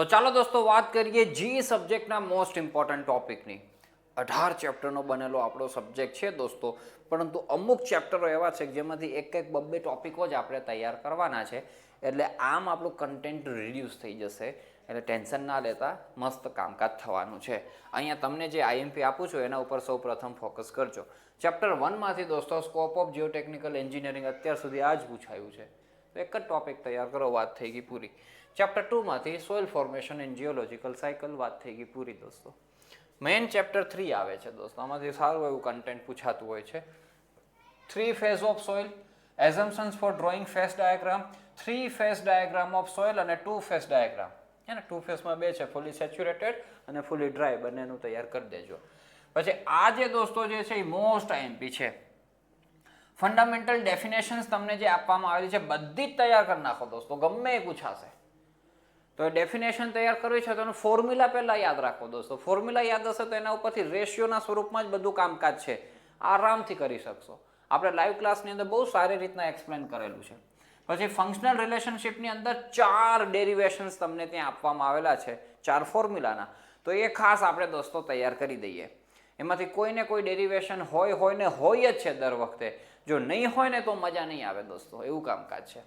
તો ચાલો દોસ્તો વાત કરીએ જી સબ્જેક્ટના મોસ્ટ ઇમ્પોર્ટન્ટ ટોપિકની. 18 ચેપ્ટરનો બનેલો આપણો સબ્જેક્ટ છે દોસ્તો, પરંતુ અમુક ચેપ્ટરો એવા છે જેમાંથી એક બબ્બે ટોપિકો જ આપણે તૈયાર કરવાના છે. એટલે આમ આપણું કન્ટેન્ટ રિડ્યુસ થઈ જશે, એટલે ટેન્શન ના લેતા મસ્ત કામકાજ થવાનું છે. અહીંયા તમને જે આઈએમપી આપું છું એના ઉપર સૌ પ્રથમ ફોકસ કરજો. ચેપ્ટર 1માંથી દોસ્તો સ્કોપ ઓફ જીઓટેકનિકલ એન્જિનિયરિંગ અત્યાર સુધી આ જ પૂછાયું છે, તો એક જ ટોપિક તૈયાર કરો, વાત થઈ ગઈ પૂરી. ચેપ્ટર 2માંથી soil formation in geological cycle, વાત થઈ ગઈ પૂરી દોસ્તો. મેઇન ચેપ્ટર 3 આવે છે દોસ્તો, આમાંથી સારું એવું કન્ટેન્ટ પૂછાતું હોય છે. 3 phase of soil, assumptions for drawing phase diagram, 3 phase diagram of soil અને 2 ફેઝ ડાયાગ્રામ. હે ને, 2 ફેઝમાં બે છે, ફુલી સેચ્યુરેટેડ અને ફુલી ડ્રાય, બંનેનું તૈયાર કરી દેજો. પછી આ જે દોસ્તો જે છે એ મોસ્ટ આઈએમપી છે. ફંડામેન્ટલ ડેફિનેશન્સ તમને જે આપવામાં આવેલી છે બધી જ તૈયાર કરી નાખો દોસ્તો, ગમે એ પૂછાશે. તો એ ડેફિનેશન તૈયાર કરવી છે તો એનું ફોર્મ્યુલા પહેલાં યાદ રાખો દોસ્તો. ફોર્મ્યુલા યાદ હશે તો એના ઉપરથી રેશિયોના સ્વરૂપમાં જ બધું કામકાજ છે, આરામથી કરી શકશો. આપણે લાઈવ ક્લાસની અંદર બહુ સારી રીતના એક્સપ્લેન કરેલું છે. પછી ફંક્શનલ રિલેશનશિપની અંદર 4 ડેરિવેશન્સ તમને ત્યાં આપવામાં આવેલા છે, 4 ફોર્મ્યુલાના. તો એ ખાસ આપણે દોસ્તો તૈયાર કરી દઈએ. એમાંથી કોઈને કોઈ ડેરિવેશન હોય ને હોય જ છે દર વખતે. જો નહીં હોય ને તો મજા નહીં આવે દોસ્તો, એવું કામકાજ છે.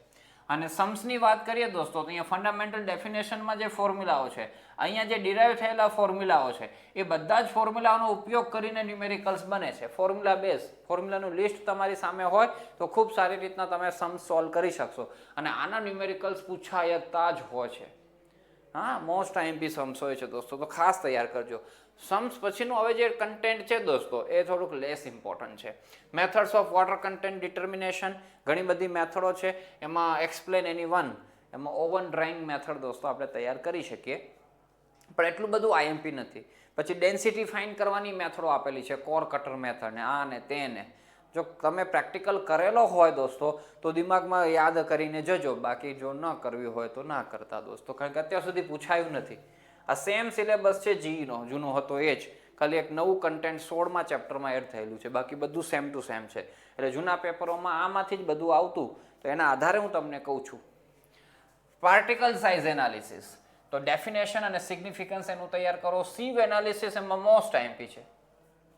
અને सम्सની વાત કરીએ દોસ્તો, તો અહીંયા ફંડામેન્ટલ ડેફિનેશનમાં જે ફોર્મ્યુલાઓ છે, અહીંયા જે ડિરાઈવ થયેલા ફોર્મ્યુલાઓ છે, એ બધા જ ફોર્મ્યુલાઓનો ઉપયોગ કરીને ન્યુમેરિકલ્સ બને છે. ફોર્મ્યુલા બેઝ, ફોર્મ્યુલાનું લિસ્ટ તમારી સામે હોય તો ખૂબ સારી રીતના તમે सम्स સોલ્વ કરી શકશો. અને આના ન્યુમેરિકલ્સ પૂછાયતા જ હોય છે. હા, મોસ્ટ આઈએમપી सम्स હોય છે દોસ્તો, તો ખાસ તૈયાર કરજો. सम्स પછીનું હવે જે કન્ટેન્ટ છે દોસ્તો એ થોડુંક લેસ ઇમ્પોર્ટન્ટ છે. Methods of water content determination, ઘણી બધી મેથડો છે. એમાં એક્સપ્લેન એની વન, એમાં ઓવન ડ્રાઇંગ મેથડ દોસ્તો આપણે તૈયાર કરી શકીએ, પણ એટલું બધું આઈએમપી નથી. પછી ડેન્સિટી ફાઇન્ડ કરવાની મેથડો આપેલી છે, કોર કટર મેથડ ને આ ને તેને. જો તમે પ્રેક્ટિકલ કરેલો હોય દોસ્તો તો દિમાગમાં યાદ કરીને જજો, બાકી જો ન કરવી હોય તો ના કરતા દોસ્તો, કારણ કે અત્યાર સુધી પૂછાયું નથી. આ સેમ સિલેબસ છે જીઈનો, જૂનો હતો એ જ, ખાલી એક નવું કન્ટેન્ટ 16મા ચેપ્ટરમાં એડ થયેલું છે, બાકી બધું સેમ ટુ સેમ છે. એટલે જૂના પેપરોમાં આમાંથી જ બધું આવતું, તો એના આધારે હું તમને કહું છું. પાર્ટિકલ સાઇઝ એનાલિસિસ, તો ડેફિનેશન અને સિગ્નિફિકન્સ એનું તૈયાર કરો. સીવ એનાલિસિસ એમાં મોસ્ટ આઈએમપી છે,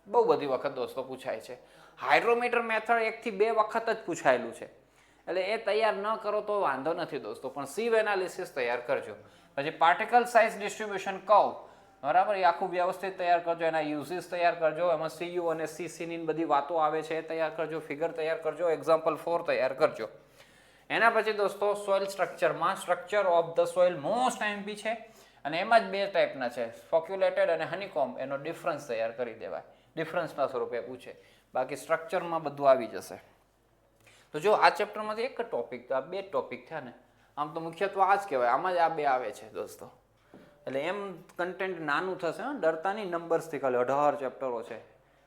બહુ બધી વખત દોસ્તો પૂછાય છે. હાઇડ્રોમીટર મેથડ 1 થી 2 વખત જ પૂછાયેલું છે, એટલે એ તૈયાર ન કરો તો વાંધો નથી દોસ્તો, પણ સીવ એનાલિસિસ તૈયાર કરજો. પછી પાર્ટિકલ સાઇઝ ડિસ્ટ્રીબ્યુશન કર્વ, બરાબર, એ આખું વ્યવસ્થિત તૈયાર કરજો. એના યુઝિસ તૈયાર કરજો, એમાં સીયુ અને સીસીની બધી વાતો આવે છે એ તૈયાર કરજો. ફિગર તૈયાર કરજો, એક્ઝામ્પલ 4 તૈયાર કરજો. એના પછી દોસ્તો સોઇલ સ્ટ્રક્ચરમાં structure of the soil most IMP છે, અને એમાં જ 2 ટાઈપના છે, સ્પોક્યુલેટેડ અને હનીકોમ્બ. એનો ડિફરન્સ તૈયાર કરી દેવાય, ડિફરન્સના સ્વરૂપે પૂછે, બાકી સ્ટ્રક્ચરમાં બધું આવી જશે. તો જો આ ચેપ્ટરમાંથી એક જ ટોપિક, તો આ 2 ટોપિક થયા ને, આમ તો મુખ્યત્વે આ જ કહેવાય, આમાં જ આ 2 આવે છે દોસ્તો. એટલે એમ કન્ટેન્ટ નાનું થશે, નડતા નહીં નંબર્સથી, ખાલી 18 ચેપ્ટરો છે,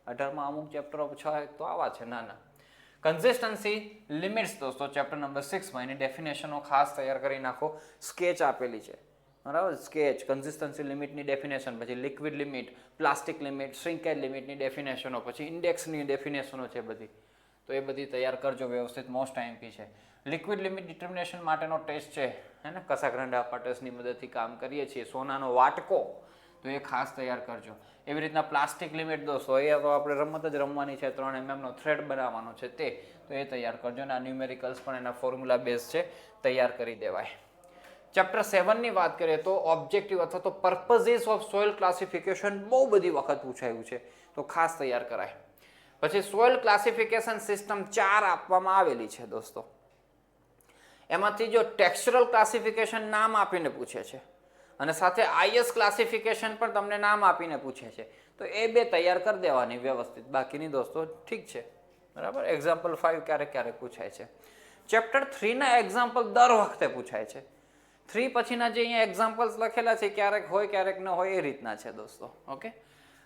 18માં અમુક ચેપ્ટરો 6 તો આવા છે નાના. કન્સિસ્ટન્સી લિમિટ્સ દોસ્તો ચેપ્ટર નંબર 6માં એની ડેફિનેશનો ખાસ તૈયાર કરી નાખો. સ્કેચ આપેલી છે, બરાબર, સ્કેચ, કન્સિસ્ટન્સી લિમિટની ડેફિનેશન, પછી લિક્વિડ લિમિટ, પ્લાસ્ટિક લિમિટ, શ્રિંકેજ લિમિટની ડેફિનેશનો, પછી ઇન્ડેક્સની ડેફિનેશનો છે બધી, તો એ બધી તૈયાર કરજો વ્યવસ્થિત, મોસ્ટ આઈએમપી છે. લિક્વિડ લિમિટ ડિટર્મિનેશન માટેનો ટેસ્ટ છે, હે ને, કસાગ્રાંડા અપાર્ટસની મદદથી કામ કરીએ છીએ, સોનાનો વાટકો, તો એ ખાસ તૈયાર કરજો. એવી રીતના પ્લાસ્ટિક લિમિટ દોસ્તો, એ તો આપણે રમત જ રમવાની છે, 3 mm થ્રેડ બનાવવાનો છે તે, તો એ તૈયાર કરજો. અને આ ન્યુમેરિકલ્સ પણ એના ફોર્મ્યુલા બેઝ છે, તૈયાર કરી દેવાય. ચેપ્ટર 7ની વાત કરીએ તો ઓબ્જેક્ટિવ અથવા તો પર્પઝીસ ઓફ સોઇલ ક્લાસિફિકેશન બહુ બધી વખત પૂછાયું છે, તો ખાસ તૈયાર કરાય. પછી સોઇલ ક્લાસિફિકેશન સિસ્ટમ 4 આપવામાં આવેલી છે દોસ્તો. એમાંથી જો ટેક્સચરલ ક્લાસિફિકેશન નામ આપીને પૂછે છે, અને સાથે આઈએસ ક્લાસિફિકેશન પણ તમને નામ આપીને પૂછે છે, તો એ 2 તૈયાર કરી દેવાની વ્યવસ્થિત, બાકીની દોસ્તો ઠીક છે, બરાબર. એક્ઝામ્પલ 5 ક્યારેક પૂછાય છે. ચેપ્ટર 3ના એક્ઝામ્પલ દર વખતે પૂછાય છે. 3 પછીના જે અહીંયા એક્ઝામ્પલ્સ લખેલા છે ક્યારેક હોય ક્યારેક ન હોય, એ રીતના છે દોસ્તો. ઓકે,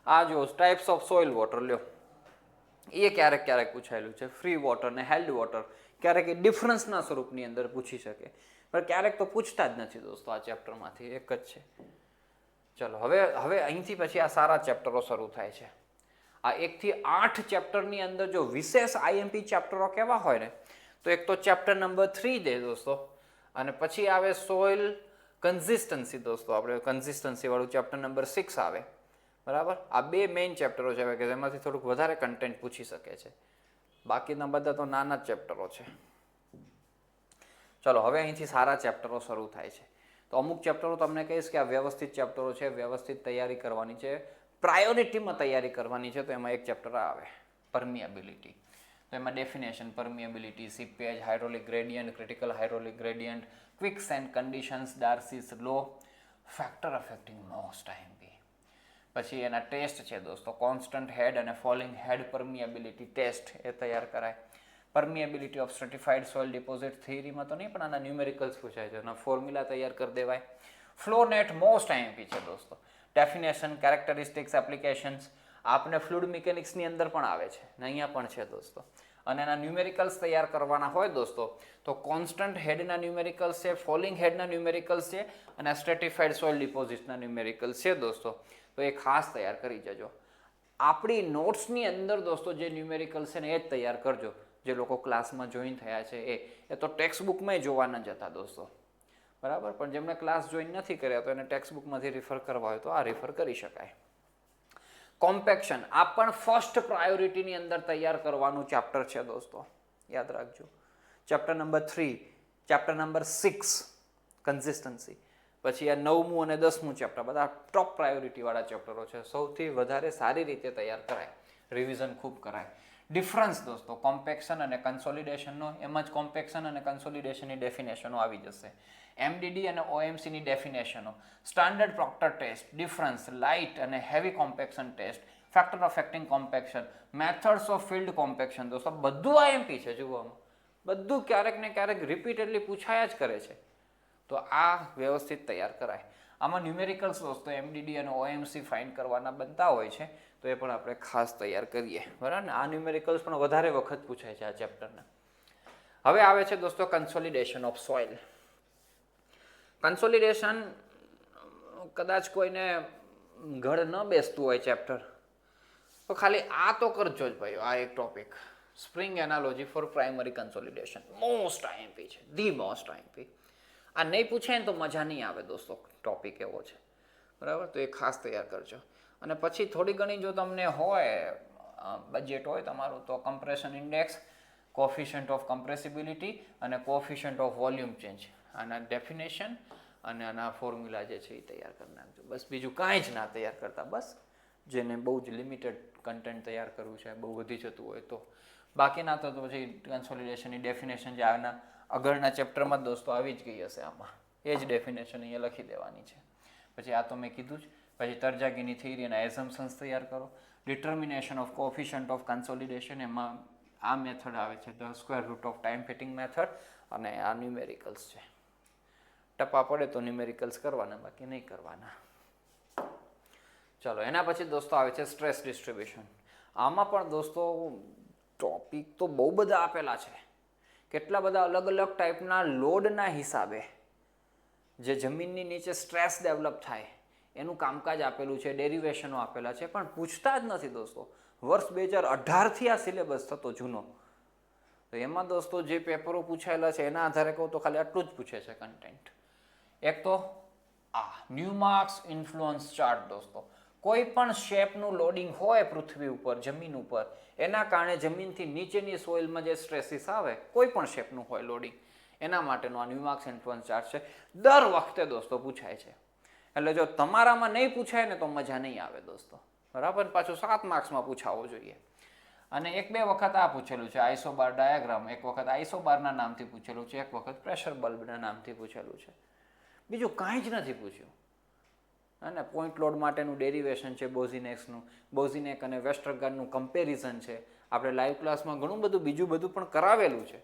આ જો ટાઈપ્સ ઓફ સોઇલ વોટર લ્યો, એ ક્યારેક પૂછાયેલું છે. ફ્રી વોટર ને હેલ્ડ વોટર ક્યારેક એ ડિફરન્સના સ્વરૂપની અંદર પૂછી શકે, પણ ક્યારેક તો પૂછતા જ નથી દોસ્તો. આ ચેપ્ટરમાંથી એક જ છે. ચલો હવે અહીંથી પછી આ સારા ચેપ્ટરો શરૂ થાય છે. આ 1 થી 8 ચેપ્ટરની અંદર જો વિશેષ આઈએમપી ચેપ્ટરો કેવા હોય ને, તો એક તો ચેપ્ટર નંબર 3 દે દોસ્તો, અને પછી આવે સોઇલ કન્સિસ્ટન્સી દોસ્તો, આપણે કન્સિસ્ટન્સી વાળું ચેપ્ટર નંબર 6 આવે, બરાબર. આ બે મેઇન ચેપ્ટરો છે કે જેમાંથી થોડુંક વધારે કન્ટેન્ટ પૂછી શકે છે, બાકીના બધા તો નાના જ ચેપ્ટરો છે. ચલો હવે અહીંથી સારા ચેપ્ટરો શરૂ થાય છે. તો અમુક ચેપ્ટરો તમને કહીશ કે આ વ્યવસ્થિત ચેપ્ટરો છે, વ્યવસ્થિત તૈયારી કરવાની છે, પ્રાયોરિટીમાં તૈયારી કરવાની છે. તો એમાં એક ચેપ્ટર આવે પરમિએબિલિટી. તો એમાં definition, permeability, seepage, hydraulic gradient, critical hydraulic gradient, quicksand conditions, Darcy's law, factor affecting most IMP. પછી એના ટેસ્ટ છે દોસ્તો, કોન્સ્ટન્ટ હેડ અને ફોલિંગ હેડ પરમિએબિલિટી ટેસ્ટ એ તૈયાર કરાય. Permeability of stratified soil deposit થિયરીમાં તો નહીં, પણ આના ન્યુમેરિકલ્સ પૂછાય છે, એના ફોર્મ્યુલા તૈયાર કરી દેવાય. ફ્લો નેટ મોસ્ટ આઈએમપી છે દોસ્તો. ડેફિનેશન, કેરેક્ટરિસ્ટિક્સ, એપ્લિકેશન્સ, આપને ફ્લુઇડ મિકેનિક્સની અંદર પણ આવે છે ને અહીંયા પણ છે દોસ્તો. અને એના ન્યુમેરિકલ્સ તૈયાર કરવાના હોય દોસ્તો તો કોન્સ્ટન્ટ હેડના ન્યુમેરિકલ્સ છે, ફોલિંગ હેડના ન્યુમેરિકલ્સ છે અને સ્ટ્રેટિફાઈડ સોઇલ ડિપોઝિટના ન્યુમેરિકલ્સ છે દોસ્તો. તો એ ખાસ તૈયાર કરી જજો. આપણી નોટ્સની અંદર દોસ્તો જે ન્યુમેરિકલ્સ છે ને એ જ તૈયાર કરજો. જે લોકો ક્લાસમાં જોઈન થયા છે એ તો ટેક્સ્ટ બુકમાં જોવા ન જતા દોસ્તો, બરાબર. પણ જેમણે ક્લાસ જોઈન નથી કર્યા તો એને ટેક્સ્ટ બુકમાંથી રિફર કરવા હોય તો આ રિફર કરી શકાય. કોમ્પેક્શન આ પણ ફર્સ્ટ પ્રાયોરિટીની અંદર તૈયાર કરવાનું ચેપ્ટર છે દોસ્તો, યાદ રાખજો. Chapter number 3, chapter number 6 consistency, પછી આ 9મું અને 10મું ચેપ્ટર બધા ટોપ પ્રાયોરિટીવાળા ચેપ્ટરો છે. સૌથી વધારે સારી રીતે તૈયાર કરાય, રિવિઝન ખૂબ કરાય. ડિફરન્સ દોસ્તો કોમ્પેક્શન અને કન્સોલિડેશનનો, એમાં જ કોમ્પેક્શન અને કન્સોલિડેશનની ડેફિનેશનો આવી જશે. એમડીડી અને ઓએમસીની ડેફિનેશનો, standard Proctor test, difference, light અને heavy compaction test, factor affecting compaction, methods of field compaction દોસ્તો બધું આઈએમપી છે. જુઓમાં બધું ક્યારેક ને ક્યારેક રિપીટેડલી પૂછાયા જ કરે છે. તો આ વ્યવસ્થિત તૈયાર કરાય. આમાં ન્યુમેરિકલ્સ દોસ્તો એમડીડી અને ઓએમસી ફાઇન્ડ કરવાના બનતા હોય છે, તો એ પણ આપણે ખાસ તૈયાર કરીએ, બરાબર ને. આ ન્યુમેરિકલ્સ પણ વધારે વખત પૂછાય છે આ ચેપ્ટરના. હવે આવે છે દોસ્તો કન્સોલિડેશન ઓફ સોઇલ. કન્સોલિડેશન કદાચ કોઈને ઘડ ન બેસતું હોય ચેપ્ટર તો ખાલી આ તો કરજો જ ભાઈ. આ એક topic spring analogy for primary consolidation most IMP છે, ધી મોસ્ટ આઈએમપી. આ નહીં પૂછે ને તો મજા નહીં આવે દોસ્તો, ટોપિક એવો છે, બરાબર. તો એ ખાસ તૈયાર કરજો. અને પછી થોડી ઘણી જો તમને હોય બજેટ હોય તમારું તો કમ્પ્રેશન ઇન્ડેક્સ, કોફિશિયન્ટ ઓફ કમ્પ્રેસિબિલિટી અને કોફિશિયન્ટ ઓફ વોલ્યુમ ચેન્જ, આના ડેફિનેશન અને આના ફોર્મ્યુલા જે છે એ તૈયાર કરી નાખજો. બસ બીજું કાંઈ જ ના તૈયાર કરતા. બસ જેને બહુ જ લિમિટેડ કન્ટેન્ટ તૈયાર કરવું છે, બહુ વધી જતું હોય તો. બાકીના તો પછી કન્સોલિડેશનની ડેફિનેશન જે આના આગળના ચેપ્ટરમાં દોસ્તો આવી જ ગઈ હશે, આમાં એ જ ડેફિનેશન અહીંયા લખી દેવાની છે. પછી આ તો મેં કીધું જ. પછી તરજાગીની થિયરી અને એઝમ્પશન્સ તૈયાર કરો. Determination of coefficient of consolidation, એમાં આ મેથડ આવે છે the square root of time fitting method, અને આ ન્યુમેરિકલ્સ છે. ટપા પડે તો ન્યુમેરિકલ્સ કરવાના, બાકી નહીં કરવાના. ચલો એના પછી દોસ્તો આવે છે સ્ટ્રેસ ડિસ્ટ્રીબ્યુશન. આમાં પણ દોસ્તો ટોપિક તો બહુ બધા આપેલા છે. કેટલા બધા અલગ અલગ ટાઈપના લોડના હિસાબે જે જમીનની નીચે સ્ટ્રેસ ડેવલપ થાય એનું કામકાજ આપેલું છે, ડેરિવેશનો આપેલા છે, પણ પૂછતા જ નથી દોસ્તો. વર્ષ 2018થી આ સિલેબસ થતો જૂનો. તો એમાં દોસ્તો જે પેપરો પૂછાયેલા છે એના આધારે કહું તો ખાલી આટલું જ પૂછે છે કન્ટેન્ટ. એક તો આ ન્યુમાર્ક્સ ઇન્ફ્લુઅન્સ ચાર્ટ દોસ્તો. કોઈ પણ શેપનું લોડિંગ હોય પૃથ્વી ઉપર, જમીન ઉપર, એના કારણે જમીનથી નીચેની સોઇલમાં જે સ્ટ્રેસીસ આવે, કોઈ પણ શેપનું હોય લોડિંગ, એના માટેનો આ ન્યુમાર્ક્સ ઇન્ફ્લુઅન્સ ચાર્ટ છે. દર વખતે દોસ્તો પૂછાય છે. એટલે જો તમારામાં નહીં પૂછાય ને તો મજા નહીં આવે દોસ્તો, બરાબર. પાછું 7 માર્ક્સમાં પૂછાવો જોઈએ. અને 1-2 વખત આ પૂછેલું છે આઇસોબાર ડાયાગ્રામ, એક વખત આઇસોબારના નામથી પૂછેલું છે, એક વખત પ્રેશર બલ્બના નામથી પૂછેલું છે. બીજું કાંઈ જ નથી પૂછ્યું. અને પોઈન્ટ લોડ માટેનું ડેરિવેશન છે બોઝિનેક્સનું, બોઝિનેક અને વેસ્ટરગાર્ડનું કમ્પેરિઝન છે. આપણે લાઈવ ક્લાસમાં ઘણું બધું બીજું બધું પણ કરાવેલું છે,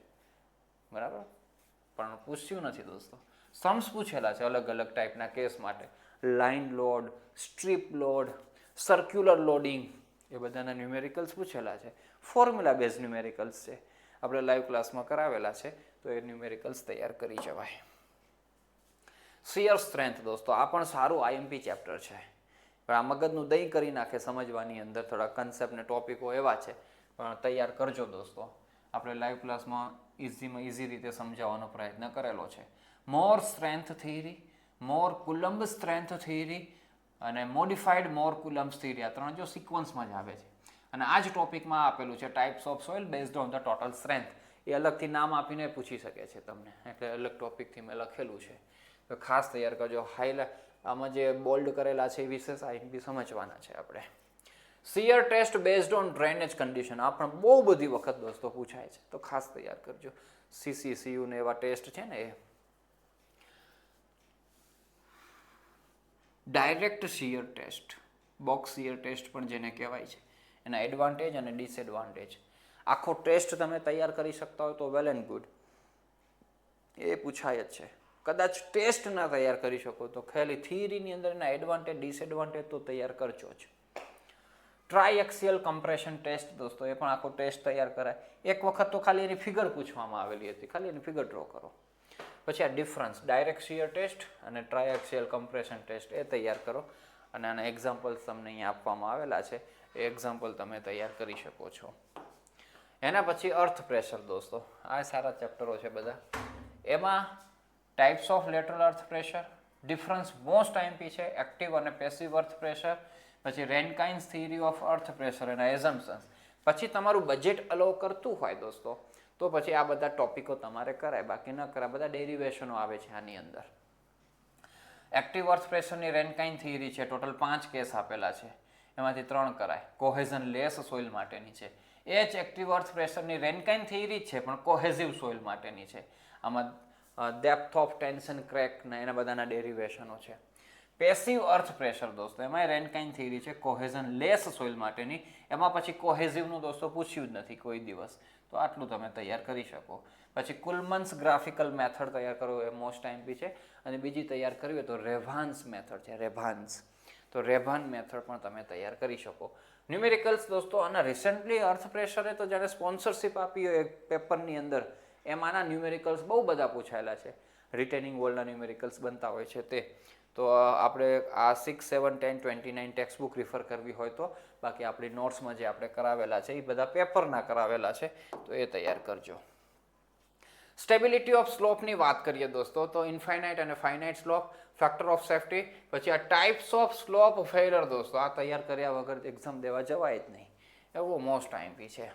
બરાબર, પણ પૂછ્યું નથી દોસ્તો. સમ્સ પૂછેલા છે અલગ અલગ ટાઈપના કેસ માટે. Line load, strip load, circular loading, એ બધાના ન્યુમેરિકલ્સ પૂછેલા છે. ફોર્મ્યુલા બેઝ ન્યુમેરિકલ્સ છે, આપણે લાઈવ ક્લાસમાં કરાવેલા છે, તો એ ન્યુમેરિકલ્સ તૈયાર કરી જવાય. શિયર સ્ટ્રેન્થ દોસ્તો, આ પણ સારું આઈએમપી ચેપ્ટર છે, પણ આ મગજનું દહીં કરી નાખે સમજવાની અંદર. થોડા કન્સેપ્ટ ને ટોપિકો એવા છે, પણ તૈયાર કરજો દોસ્તો. આપણે લાઈવ ક્લાસમાં ઇઝી રીતે સમજાવવાનો પ્રયત્ન કરેલો છે. મોર સ્ટ્રેન્થ થિયરી, મોર કુલમ્બ સ્ટ્રેન્થ થિયરી અને મોડિફાઈડ મોર કુલમ્બ થિયરી, આ ત્રણ જો સિક્વન્સમાં જ આવે છે. અને આ જ ટોપિકમાં આપેલું છે types of soil based on the total strength. એ અલગથી નામ આપીને પૂછી શકે છે તમને, એટલે અલગ ટોપિકથી મેં લખેલું છે, તો ખાસ તૈયાર કરજો. આમાં જે બોલ્ડ કરેલા છે એ વિશેષ બી સમજવાના છે આપણે. Shear test based on drainage condition, આ પણ બહુ બધી વખત દોસ્તો પૂછાય છે, તો ખાસ તૈયાર કરજો. CCCU ને એવા ટેસ્ટ છે ને એ. Direct shear test, box shear test પણ જેને કહેવાય છે, એના એડવાન્ટેજ અને ડિસએડવાન્ટેજ. આખો ટેસ્ટ તમે તૈયાર કરી શકતા હોય તો વેલ એન્ડ ગુડ, એ પૂછાય જ છે. કદાચ ટેસ્ટ ના તૈયાર કરી શકો તો ખાલી થિયરીની અંદર એના એડવાન્ટેજ ડિસએડવાન્ટેજ તો તૈયાર કરજો જ. ટ્રાયએક્સિયલ કમ્પ્રેશન ટેસ્ટ દોસ્તો, એ પણ આખો ટેસ્ટ તૈયાર કરાય. એક વખત તો ખાલી એની ફિગર પૂછવામાં આવેલી હતી, ખાલી એની ફિગર ડ્રો કરો. પછી આ ડિફરન્સ ડાયરેક્ટ શિયર ટેસ્ટ અને ટ્રાયએક્સિયલ કમ્પ્રેશન ટેસ્ટ એ તૈયાર કરો. અને આના એક્ઝામ્પલ્સ તમને અહીંયા આપવામાં આવેલા છે, એ એક્ઝામ્પલ તમે તૈયાર કરી શકો છો. એના પછી અર્થ પ્રેશર દોસ્તો, આ સારા ચેપ્ટરો છે બધા. એમાં types of lateral earth pressure, difference most IMP છે, એક્ટિવ અને પેસિવ અર્થ પ્રેશર, પછી રેનકાઇન્સ થિયરી ઓફ અર્થ પ્રેશર એના એઝમ્પશન્સ. પછી તમારું બજેટ અલાઉ કરતું હોય દોસ્તો તો પછી આ બધા ટોપિકો તમારે કરાય, બાકી ન કરાય. બધા ડેરિવેશનો આવે છે આની અંદર. એક્ટિવ અર્થ પ્રેશરની રેનકાઇન થિયરી છે, ટોટલ 5 કેસ આપેલા છે, એમાંથી 3 કરાય. કોહેઝન લેસ સોઇલ માટેની છે. એ જ એક્ટિવ અર્થ પ્રેશરની રેનકાઇન થિયરી જ છે, પણ કોહેઝિવ સોઇલ માટેની છે. આમાં ડેપ્થ ઓફ ટેન્શન ક્રેક ને એના બધાના ડેરિવેશનો છે. પેસિવ અર્થ પ્રેશર દોસ્તો, એમાં રેનકાઇન થિયરી છે કોહેઝન લેસ સોઇલ માટેની. એમાં પછી કોહેઝિવનું દોસ્તો પૂછ્યું જ નથી કોઈ દિવસ, તો આટલું તમે તૈયાર કરી શકો. પછી કુલમન્સ ગ્રાફિકલ મેથડ તૈયાર કરવો એ મોસ્ટ આઈએમપી છે. અને બીજી તૈયાર કરવી હોય તો રેભાન્સ મેથડ છે, રેભાન્સ. તો રેભાન મેથડ પણ તમે તૈયાર કરી શકો. ન્યુમેરિકલ્સ દોસ્તો, આના રિસેન્ટલી અર્થ પ્રેશરે તો જ્યારે સ્પોન્સરશિપ આપી હોય એક પેપરની અંદર, એમાંના ન્યુમેરિકલ્સ બહુ બધા પૂછાયેલા છે. રિટેનિંગ વોલના ન્યુમેરિકલ્સ બનતા હોય છે તે. તો આપણે આ 6, 7, 10, 29 ટેક્સ્ટ બુક રિફર કરવી હોય તો, બાકી આપણી નોટ્સમાં જે આપણે કરાવેલા છે એ બધા પેપરના કરાવેલા છે, તો એ તૈયાર કરજો. સ્ટેબિલિટી ઓફ સ્લોપની વાત કરીએ દોસ્તો, તો ઇન્ફાઇનાઇટ અને finite slope, factor of safety, પછી આ ટાઈપ્સ ઓફ સ્લોપ ફેલર દોસ્તો, આ તૈયાર કર્યા વગર એક્ઝામ દેવા જવાય જ નહીં, એવું મોસ્ટ આઈએમપી છે.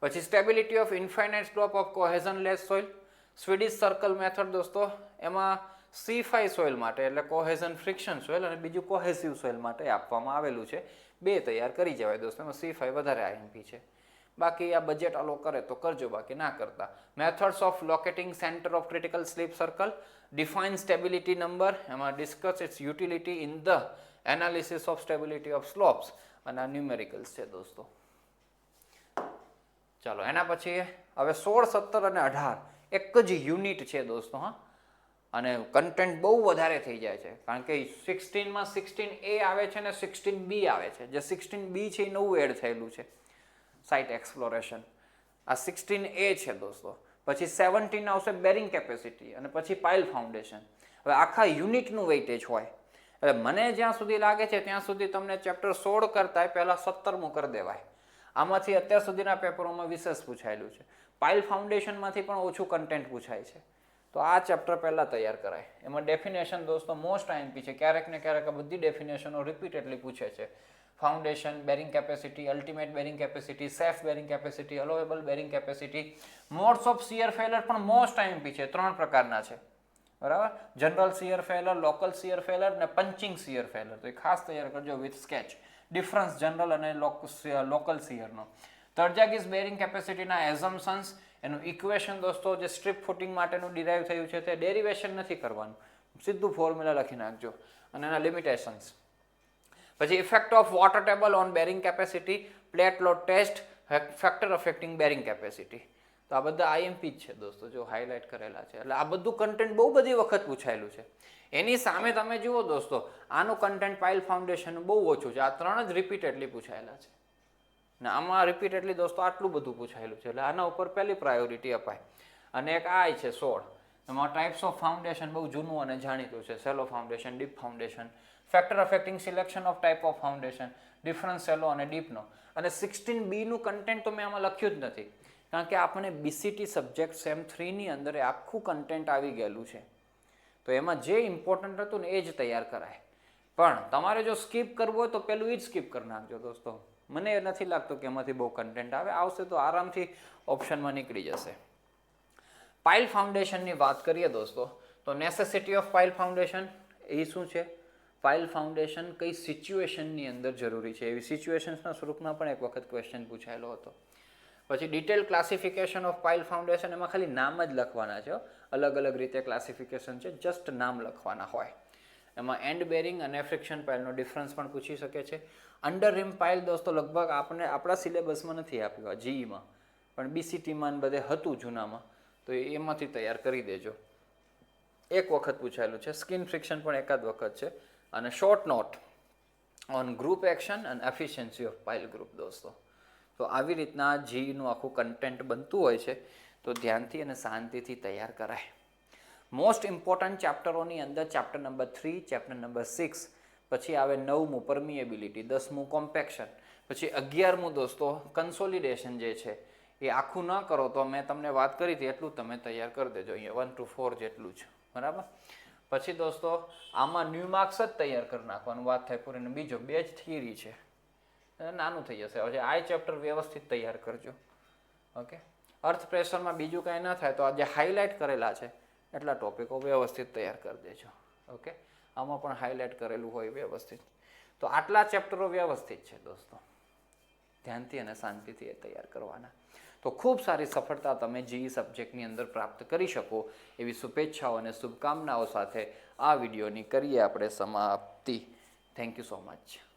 પછી stability of infinite slope of cohesion less soil, Swedish circle method દોસ્તો, એમાં C5 સોઇલ માટે એટલે કોહેઝન ફ્રિક્શન સોઇલ અને બીજું કોહેસિવ સોઇલ માટે આપવામાં આવેલું છે. 2 તૈયાર કરી જવાય દોસ્તો, એમાં C5 વધારે આઈએમપી છે. બાકી આ બજેટ અલો કરે તો કરજો, બાકી ના કરતા. Methods of locating centre of critical slip circle, define stability number, એમાં discuss its utility in the analysis of stability of slopes, અને આ ન્યુમેરિકલ્સ છે દોસ્તો. ચાલો એના પછી હવે 16, 17 અને 18 એક જ યુનિટ છે દોસ્તો. હા, અને કન્ટેન્ટ બહુ વધારે થઈ જાય છે, કારણ કે 16માં 16A આવે છે ને 16B આવે છે. જે 16B છે એ નવું એડ થયેલું છે, સાઇટ એક્સપ્લોરેશન. આ 16A છે દોસ્તો. પછી 17 આવશે બેરિંગ કેપેસિટી, અને પછી પાઇલ ફાઉન્ડેશન. હવે આખા યુનિટનું વેઇટેજ હોય, એટલે મને જ્યાં સુધી લાગે છે ત્યાં સુધી તમને ચેપ્ટર 16 કરતાં પહેલાં 17મું કરી દેવાય. આમાંથી અત્યાર સુધીના પેપરોમાં વિશેષ પૂછાયેલું છે. પાઇલ ફાઉન્ડેશનમાંથી પણ ઓછું કન્ટેન્ટ પૂછાય છે, તો આ ચેપ્ટર પહેલાં તૈયાર કરાય. એમાં ડેફિનેશન દોસ્તો મોસ્ટ આઈએમપી છે, ક્યારેક ને ક્યારેક આ બધી ડેફિનેશનો રિપીટેડલી પૂછે છે. Foundation, bearing capacity, ultimate bearing capacity, safe bearing capacity, allowable bearing capacity. Modes of shear failure પણ મોસ્ટ આઈએમપી છે, 3 પ્રકારના છે, બરાબર. General shear failure, local shear failure ને પંચિંગ શિયર ફેલર, તો એ ખાસ તૈયાર કરજો વિથ સ્કેચ. ડિફરન્સ જનરલ અને લોકલ શિયરનો. તર્જાગીસ બેરિંગ કેપેસિટીના એઝમ્પશન્સ, એનું ઇક્વેશન દોસ્તો જે સ્ટ્રીપ ફૂટિંગ માટેનું ડિરાઈવ થયું છે તે ડેરિવેશન નથી કરવાનું, સીધું ફોર્મ્યુલા લખી નાખજો. અને એના લિમિટેશન્સ. પછી effect of water table on bearing capacity, plate load test, factor affecting bearing capacity. તો આ બધા આઈએમપી જ છે દોસ્તો, જો હાઇલાઇટ કરેલા છે. એટલે આ બધું કન્ટેન્ટ બહુ બધી વખત પૂછાયેલું છે. એની સામે તમે જુઓ દોસ્તો, આનું કન્ટેન્ટ પાઇલ ફાઉન્ડેશનનું બહુ ઓછું છે. આ 3 જ રિપીટેડલી પૂછાયેલા છે, ને આમાં રિપીટેડલી દોસ્તો આટલું બધું પૂછાયેલું છે, એટલે આના ઉપર પહેલી પ્રાયોરિટી અપાય. અને એક આ છે 16, એમાં ટાઈપ્સ ઓફ ફાઉન્ડેશન બહુ જૂનું અને જાણીતું છે. Shallow foundation, deep foundation, factor affecting selection of type of foundation, difference shallow અને ડીપનો. અને 16B કન્ટેન્ટ તો મેં આમાં લખ્યું જ નથી, કારણ કે આપણે BCT સબ્જેક્ટ સેમ 3ની અંદર આખું કન્ટેન્ટ આવી ગયેલું છે. તો એમાં જે ઇમ્પોર્ટન્ટ હતું ને એ જ તૈયાર કરાય. પણ તમારે જો સ્કીપ કરવું હોય તો પેલું એ જ સ્કીપ કરી નાખજો દોસ્તો. મને નથી લાગતું કે એમાંથી બહુ કન્ટેન્ટ આવશે તો આરામથી ઓપ્શનમાં નીકળી જશે. પાઇલ ફાઉન્ડેશનની વાત કરીએ દોસ્તો, તો નેસેસિટી ઓફ પાઇલ ફાઉન્ડેશન એ શું છે? પાઇલ ફાઉન્ડેશન કઈ સિચ્યુએશનની અંદર જરૂરી છે, એવી સિચ્યુએશન્સના સ્વરૂપમાં પણ એક વખત ક્વેશ્ચન પૂછાયેલો હતો. પછી detail classification of pile foundation, એમાં ખાલી નામ જ લખવાના છે, અલગ અલગ રીતે ક્લાસિફિકેશન છે, જસ્ટ નામ લખવાના હોય. એમાં એન્ડ બેરિંગ અને ફ્રિક્શન પાઇલનો ડિફરન્સ પણ પૂછી શકે છે. અંડર રિમ પાઇલ દોસ્તો લગભગ આપણા સિલેબસમાં નથી આપ્યું, જીઈમાં પણ બીસીટીમાં બધે હતું જૂનામાં, તો એમાંથી તૈયાર કરી દેજો. એક વખત પૂછાયેલું છે. સ્કિન ફ્રિક્શન પણ એકાદ વખત છે. અને short note on group action and efficiency of pile group દોસ્તો. તો આવી રીતના જીઈનું આખું કન્ટેન્ટ બનતું હોય છે, તો ધ્યાનથી અને શાંતિથી તૈયાર કરાય. મોસ્ટ ઇમ્પોર્ટન્ટ ચેપ્ટરોની અંદર ચેપ્ટર નંબર 3, ચેપ્ટર નંબર 6, પછી આવે 9મું પરમિએબિલિટી, 10મું કોમ્પેક્શન, પછી 11મું દોસ્તો કન્સોલિડેશન જે છે એ આખું ન કરો તો મેં તમને વાત કરી હતી એટલું તમે તૈયાર કરી દેજો, અહીંયા 1 to 4 જેટલું જ, બરાબર. પછી દોસ્તો આમાં ન્યૂ માર્ક્સ જ તૈયાર કરી નાખવાનું, વાત થાય પૂરી. બીજો 2 જ થિયરી છે, નાનું થઈ જશે. હવે આ ચેપ્ટર વ્યવસ્થિત તૈયાર કરજો. ઓકે, અર્થ પ્રેશરમાં બીજું કાંઈ ના થાય તો આ જે હાઇલાઇટ કરેલા છે એટલા ટોપિકો વ્યવસ્થિત તૈયાર કરી દેજો. ઓકે, આમાં પણ હાઇલાઇટ કરેલું હોય વ્યવસ્થિત. તો આટલા ચેપ્ટરો વ્યવસ્થિત છે દોસ્તો, ધ્યાનથી અને શાંતિથી એ તૈયાર કરવાના. તો ખૂબ સારી સફળતા તમે જીઈ સબ્જેક્ટની અંદર પ્રાપ્ત કરી શકો એવી શુભેચ્છાઓ અને શુભકામનાઓ સાથે આ વિડીયોની કરીએ આપણે સમાપ્તિ. Thank you so much.